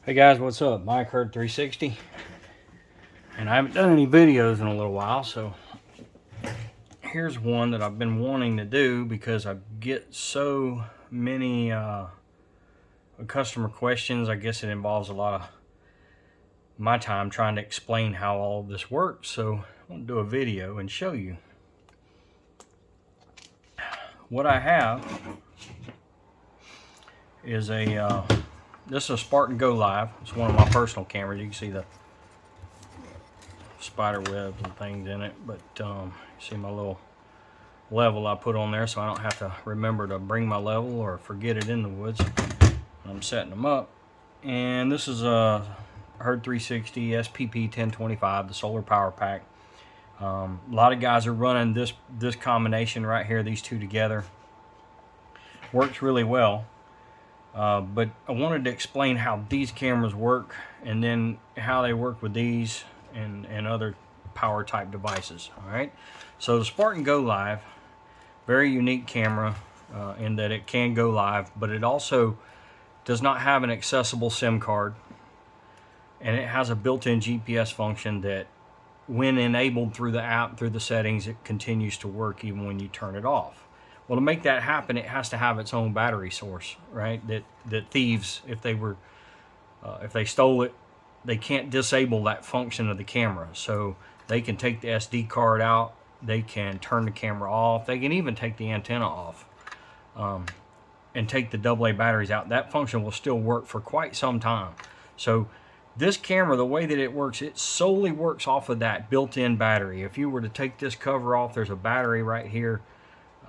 Hey guys, what's up? Mike Herd 360, and I haven't done any videos in a little while, so here's one that I've been wanting to do because I get so many customer questions. I guess it involves a lot of my time trying to explain how all of this works, so I want to do a video and show you. What I have is this is a Spartan Golive. It's one of my personal cameras. You can see the spider webs and things in it, but you see my little level I put on there so I don't have to remember to bring my level or forget it in the woods when I'm setting them up. And this is a Herd 360 SPP 1025, the solar power pack. A lot of guys are running this combination right here, these two together. Works really well. But I wanted to explain how these cameras work and then how they work with these and other power type devices. All right, so the Spartan Golive, very unique camera in that it can go live, but it also does not have an accessible SIM card, and it has a built-in GPS function that when enabled through the app, through the settings, it continues to work even when you turn it off. Well, to make that happen, it has to have its own battery source, right? That thieves, if they stole it, they can't disable that function of the camera. So they can take the SD card out, they can turn the camera off, they can even take the antenna off and take the AA batteries out. That function will still work for quite some time. So this camera, the way that it works, it solely works off of that built-in battery. If you were to take this cover off, there's a battery right here.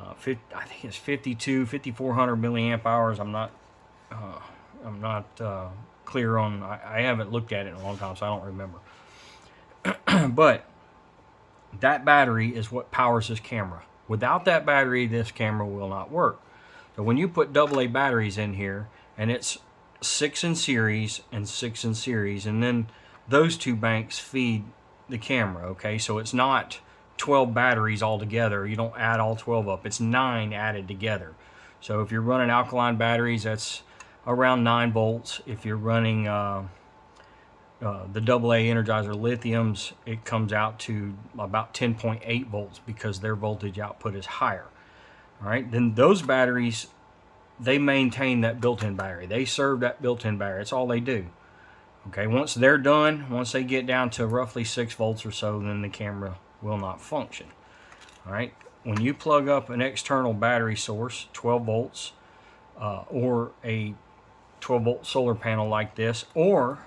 I think it's 5400 milliamp hours. I'm not clear on. I haven't looked at it in a long time, so I don't remember. But that battery is what powers this camera. Without that battery, this camera will not work. So when you put AA batteries in here, and it's 6 in series and 6 in series, and then those two banks feed the camera. Okay, so it's not 12 batteries all together. You don't add all 12 up. It's 9 added together. So if you're running alkaline batteries, that's around 9 volts. If you're running the AA Energizer lithiums, it comes out to about 10.8 volts because their voltage output is higher. All right, then those batteries, they maintain that built-in battery. They serve that built-in battery. That's all they do. Okay, once they're done, once they get down to roughly 6 volts or so, then the camera will not function. All right, when you plug up an external battery source, 12 volts, or a 12 volt solar panel like this, or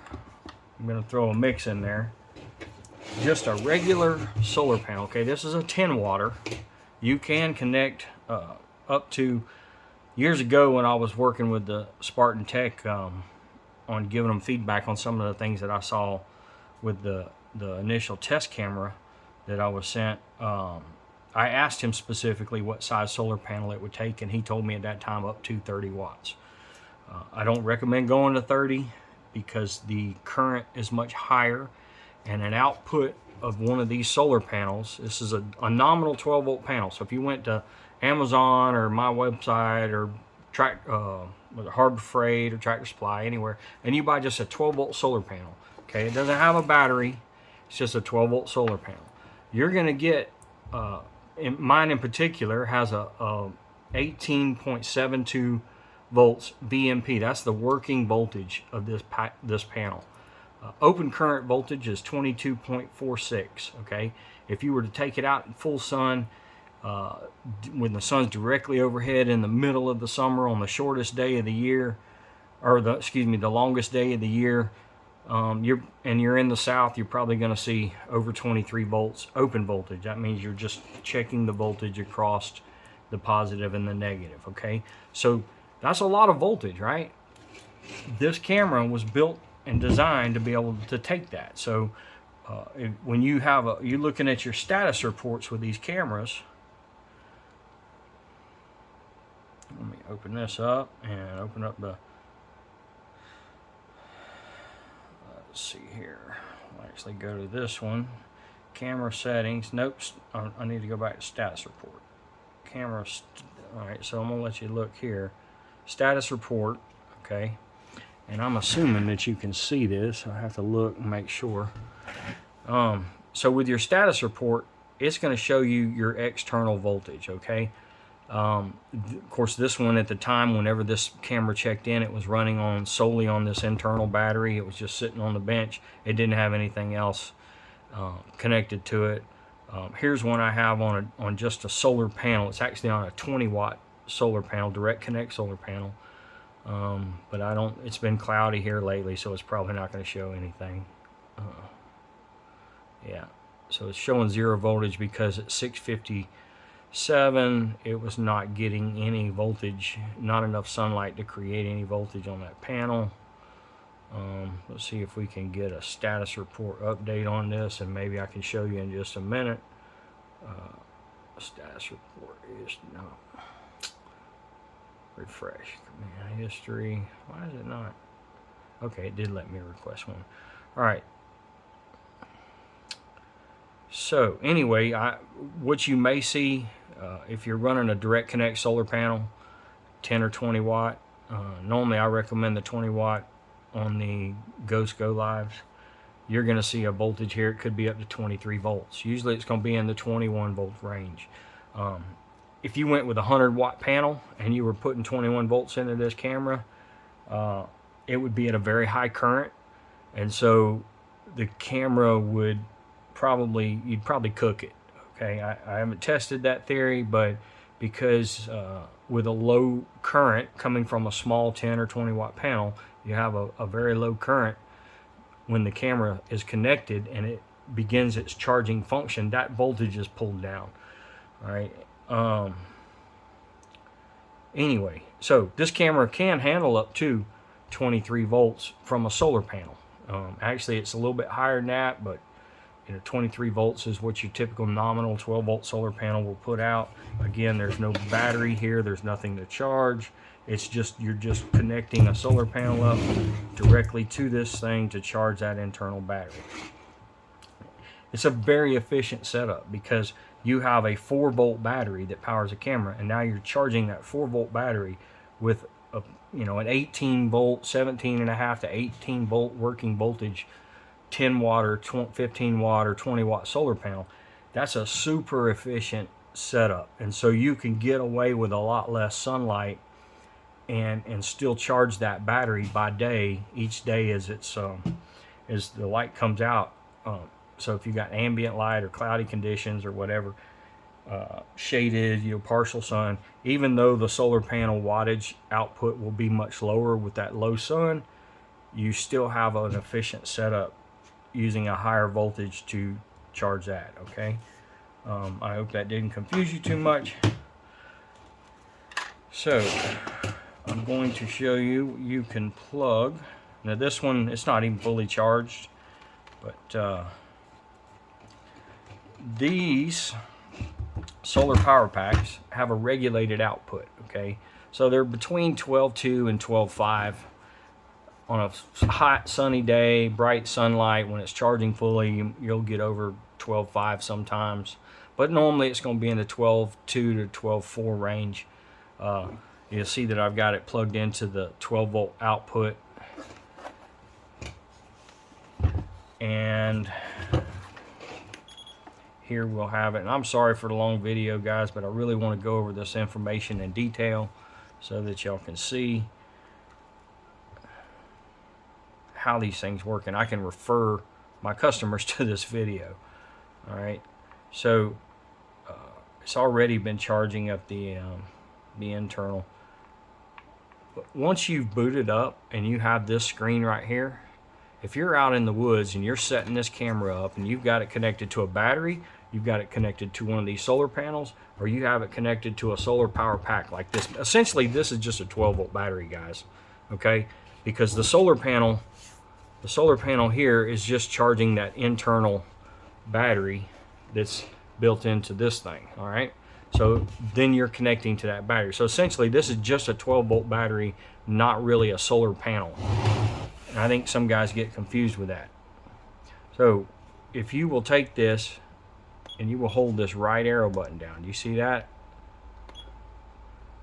I'm going to throw a mix in there, just a regular solar panel. Okay, this is a 10 watter. You can connect up to, years ago when I was working with the Spartan Tech on giving them feedback on some of the things that I saw with the initial test camera that I was sent, I asked him specifically what size solar panel it would take, and he told me at that time up to 30 watts. I don't recommend going to 30 because the current is much higher, and an output of one of these solar panels, this is a nominal 12 volt panel. So if you went to Amazon or my website or Harbor Freight or Tractor Supply, anywhere, and you buy just a 12 volt solar panel, okay, it doesn't have a battery, it's just a 12 volt solar panel. You're going to get, mine in particular has a 18.72 volts VMP. That's the working voltage of this panel. Open current voltage is 22.46. Okay, if you were to take it out in full sun, when the sun's directly overhead in the middle of the summer on the shortest day of the year, or the longest day of the year, you're in the south, you're probably going to see over 23 volts open voltage. That means you're just checking the voltage across the positive and the negative. Okay, so that's a lot of voltage, right? This camera was built and designed to be able to take that. So when you're looking at your status reports with these cameras, let me open this up and open up the, let's see here, I'll actually go to this one, camera settings. Nope, I need to go back to status report. All right, so I'm gonna let you look here, status report. Okay, And I'm assuming that you can see this. I have to look and make sure. So with your status report, it's going to show you your external voltage, okay? Of course, this one at the time, whenever this camera checked in, it was running on solely on this internal battery. It was just sitting on the bench. It didn't have anything else connected to it. Here's one I have on just a solar panel. It's actually on a 20-watt solar panel, direct connect solar panel. But it's been cloudy here lately, so it's probably not going to show anything. Yeah, so it's showing 0 voltage because at 657 it was not getting any voltage, not enough sunlight to create any voltage on that panel. Let's see if we can get a status report update on this, and maybe I can show you in just a minute. Status report is not refresh. Command history. Why is it not? Okay, it did let me request one. All right. So anyway, what you may see if you're running a direct connect solar panel, 10 or 20 watt. Normally I recommend the 20 watt on the Ghost Golives. You're going to see a voltage here. It could be up to 23 volts. Usually it's going to be in the 21 volt range. If you went with a 100 watt panel and you were putting 21 volts into this camera, it would be at a very high current, and so the camera would you'd probably cook it. Okay, I haven't tested that theory, but because with a low current coming from a small 10 or 20 watt panel, you have a very low current. When the camera is connected and it begins its charging function, that voltage is pulled down. All right. Anyway, so this camera can handle up to 23 volts from a solar panel. Actually, it's a little bit higher than that, but 23 volts is what your typical nominal 12 volt solar panel will put out. Again, there's no battery here. There's nothing to charge. It's just, you're just connecting a solar panel up directly to this thing to charge that internal battery. It's a very efficient setup because you have a 4 volt battery that powers a camera, and now you're charging that 4 volt battery with an 18 volt, 17.5 to 18 volt working voltage 10 watt or 15 watt or 20 watt solar panel. That's a super efficient setup, and so you can get away with a lot less sunlight and still charge that battery by day, each day as it's as the light comes out. So if you got ambient light or cloudy conditions or whatever, shaded, partial sun, even though the solar panel wattage output will be much lower with that low sun, you still have an efficient setup using a higher voltage to charge that. Okay, I hope that didn't confuse you too much. So I'm going to show you can plug. Now this one, it's not even fully charged, but these solar power packs have a regulated output. Okay, so they're between 12.2 and 12.5. On a hot sunny day, bright sunlight, when it's charging fully, you'll get over 12.5 sometimes, but normally it's going to be in the 12.2 to 12.4 range. You'll see that I've got it plugged into the 12 volt output, and here we'll have it. And I'm sorry for the long video, guys, but I really want to go over this information in detail so that y'all can see how these things work, and I can refer my customers to this video. All right, so it's already been charging up the internal. But once you've booted up and you have this screen right here, if you're out in the woods and you're setting this camera up and you've got it connected to a battery, you've got it connected to one of these solar panels, or you have it connected to a solar power pack like this. Essentially, this is just a 12 volt battery, guys. Okay, because the solar panel here is just charging that internal battery that's built into this thing. All right, so then you're connecting to that battery. So essentially this is just a 12 volt battery, not really a solar panel. And I think some guys get confused with that. So if you will take this and you will hold this right arrow button down, do you see that?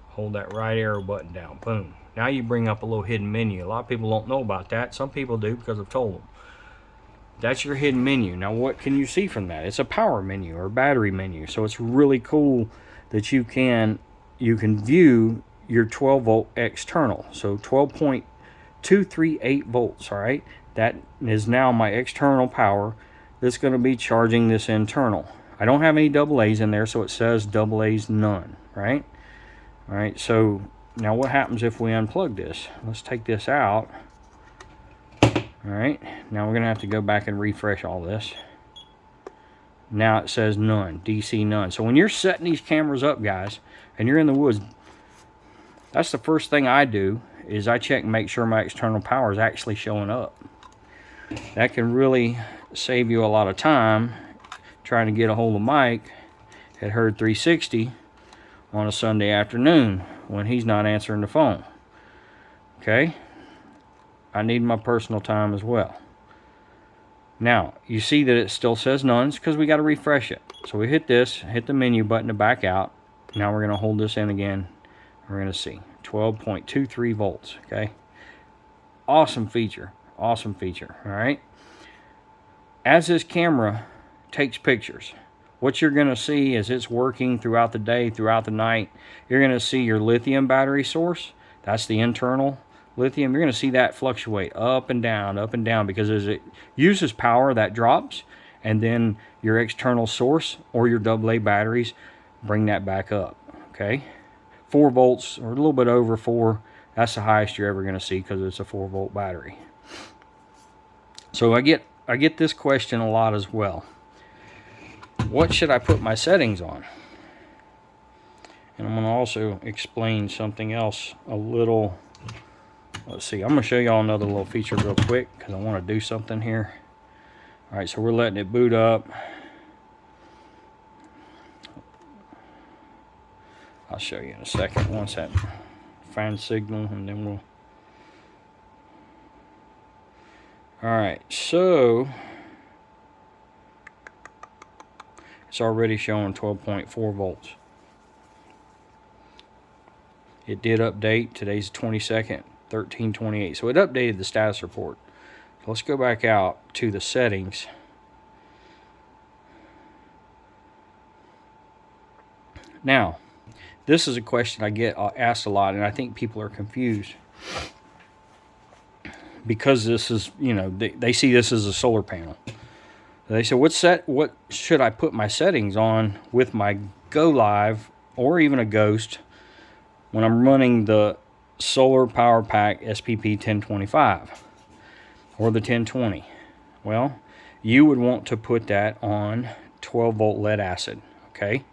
Hold that right arrow button down, boom. Now you bring up a little hidden menu. A lot of people don't know about that. Some people do because I've told them. That's your hidden menu. Now what can you see from that? It's a power menu or battery menu. So it's really cool that you can view your 12 volt external. So 12.238 volts, all right? That is now my external power that's going to be charging this internal. I don't have any AA's in there, so it says AA's none, right? All right, so now what happens if we unplug this? Let's take this out. All right, now we're going to have to go back and refresh all this. Now it says none, DC none. So when you're setting these cameras up, guys, and you're in the woods, that's the first thing I do is I check and make sure my external power is actually showing up. That can really save you a lot of time trying to get a hold of Mike at Herd 360 on a Sunday afternoon when he's not answering the phone. Okay? I need my personal time as well. Now, you see that it still says none because we got to refresh it. So we hit this, hit the menu button to back out. Now we're going to hold this in again. We're going to see 12.23 volts. Okay? Awesome feature. Awesome feature. All right? As this camera takes pictures, what you're going to see as it's working throughout the day, throughout the night, you're going to see your lithium battery source. That's the internal lithium. You're going to see that fluctuate up and down, because as it uses power, that drops, and then your external source or your AA batteries bring that back up. Okay, 4 volts or a little bit over 4. That's the highest you're ever going to see because it's a 4 volt battery. So I get this question a lot as well. What should I put my settings on? And I'm going to also explain something else a little. Let's see, I'm going to show y'all another little feature real quick because I want to do something here. All right, so we're letting it boot up. I'll show you in a second once that finds signal, and then we'll... All right, so it's already showing 12.4 volts. It did update. Today's the 22nd, 13/28. So it updated the status report. So let's go back out to the settings. Now, this is a question I get asked a lot, and I think people are confused. Because this is, you know, they see this as a solar panel. They say, what should I put my settings on with my Golive or even a Ghost when I'm running the Solar Power Pack SPP 1025 or the 1020? Well, you would want to put that on 12 volt lead acid, okay?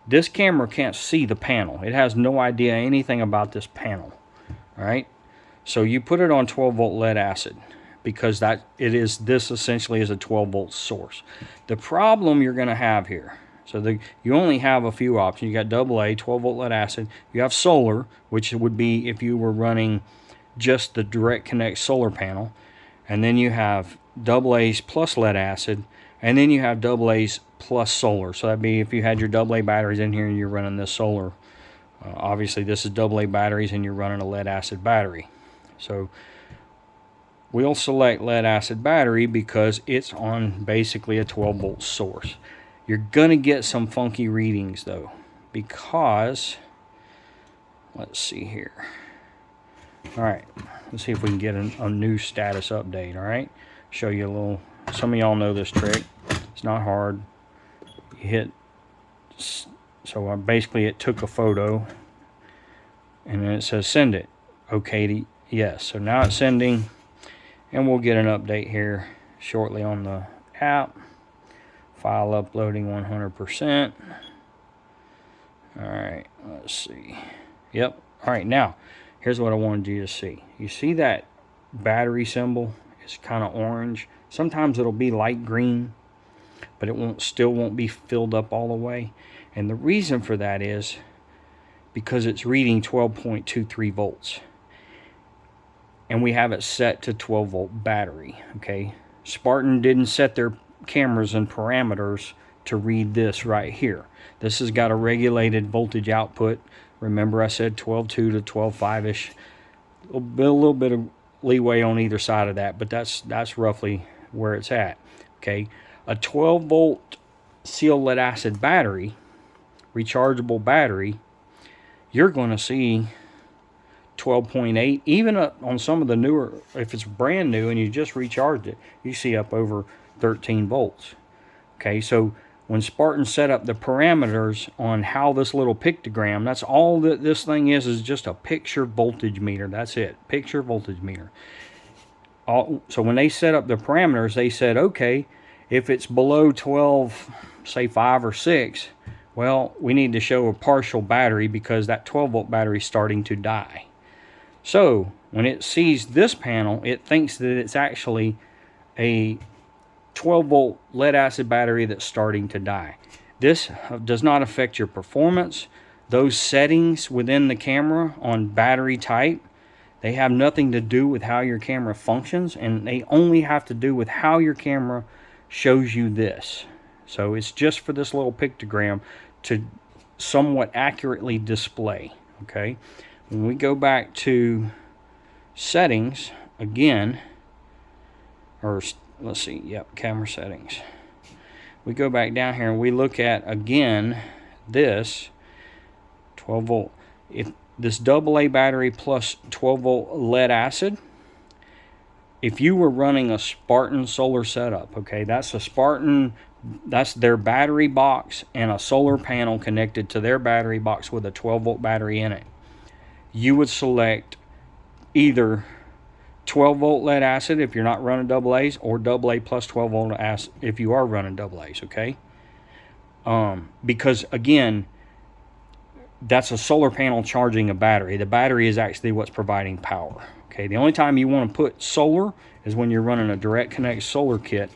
This camera can't see the panel. It has no idea anything about this panel, all right? So you put it on 12 volt lead acid because this essentially is a 12 volt source. The problem you're going to have here, you only have a few options. You got AA, 12 volt lead acid. You have solar, which would be if you were running just the direct connect solar panel. And then you have AA's plus lead acid. And then you have AA's plus solar. So that'd be if you had your AA batteries in here and you're running this solar. Obviously this is AA batteries and you're running a lead acid battery. So we'll select lead acid battery because it's on basically a 12 volt source. You're going to get some funky readings though, because let's see here. All right, let's see if we can get a new status update. All right, show you a little. Some of y'all know this trick. It's not hard. You hit, so basically it took a photo and then it says send it. Okay to yes. So now it's sending, and we'll get an update here shortly on the app. File uploading 100%. All right, let's see. Yep. All right, now here's what I wanted you to see. You see that battery symbol? It's kind of orange. Sometimes it'll be light green, but it still won't be filled up all the way. And the reason for that is because it's reading 12.23 volts. And we have it set to 12 volt battery, okay? Spartan didn't set their cameras and parameters to read this right here. This has got a regulated voltage output. Remember I said 12.2 to 12.5-ish. a little bit of leeway on either side of that, but that's roughly where it's at. Okay, a 12 volt sealed lead acid battery, rechargeable battery, you're going to see 12.8. Even on some of the newer, if it's brand new and you just recharged it, you see up over 13 volts. Okay, so when Spartan set up the parameters on how this little pictogram, that's all that this thing is just a picture voltage meter. That's it, picture voltage meter. So when they set up the parameters, they said, okay, if it's below 12, say 5 or 6, well, we need to show a partial battery because that 12 volt battery is starting to die. So when it sees this panel, it thinks that it's actually a 12 volt lead acid battery that's starting to die. This does not affect your performance. Those settings within the camera on battery type, they have nothing to do with how your camera functions, and they only have to do with how your camera shows you this. So it's just for this little pictogram to somewhat accurately display. Okay, when we go back to settings again, or let's see, yep, camera settings. We go back down here and we look at again this 12 volt. If this AA battery plus 12 volt lead acid, if you were running a Spartan solar setup, okay, that's a Spartan, that's their battery box and a solar panel connected to their battery box with a 12 volt battery in it, you would select either 12 volt lead acid if you're not running AA's, or AA plus 12 volt acid if you are running AA's, okay? Because again, that's a solar panel charging a battery. The battery is actually what's providing power. Okay, the only time you want to put solar is when you're running a direct connect solar kit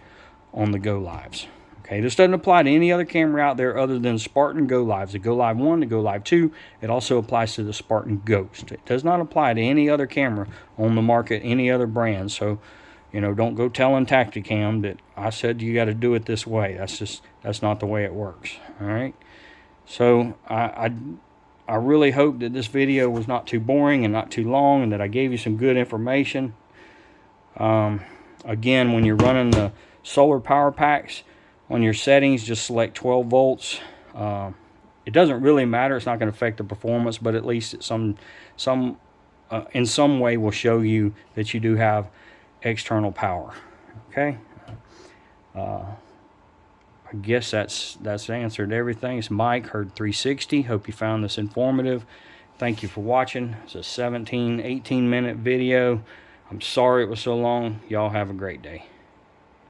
on the Golives. Okay, this doesn't apply to any other camera out there other than Spartan Golives. The Golive 1, the Golive 2, it also applies to the Spartan Ghost. It does not apply to any other camera on the market, any other brand. So, you know, don't go telling Tacticam that I said you got to do it this way. That's not the way it works. All right. So I really hope that this video was not too boring and not too long, and that I gave you some good information. Again, when you're running the solar power packs, on your settings, just select 12 volts. It doesn't really matter. It's not going to affect the performance, but at least it's in some way will show you that you do have external power. Okay. I guess that's answered everything. It's Mike, Herd 360. Hope you found this informative. Thank you for watching. It's a 18 minute video. I'm sorry it was so long. Y'all have a great day.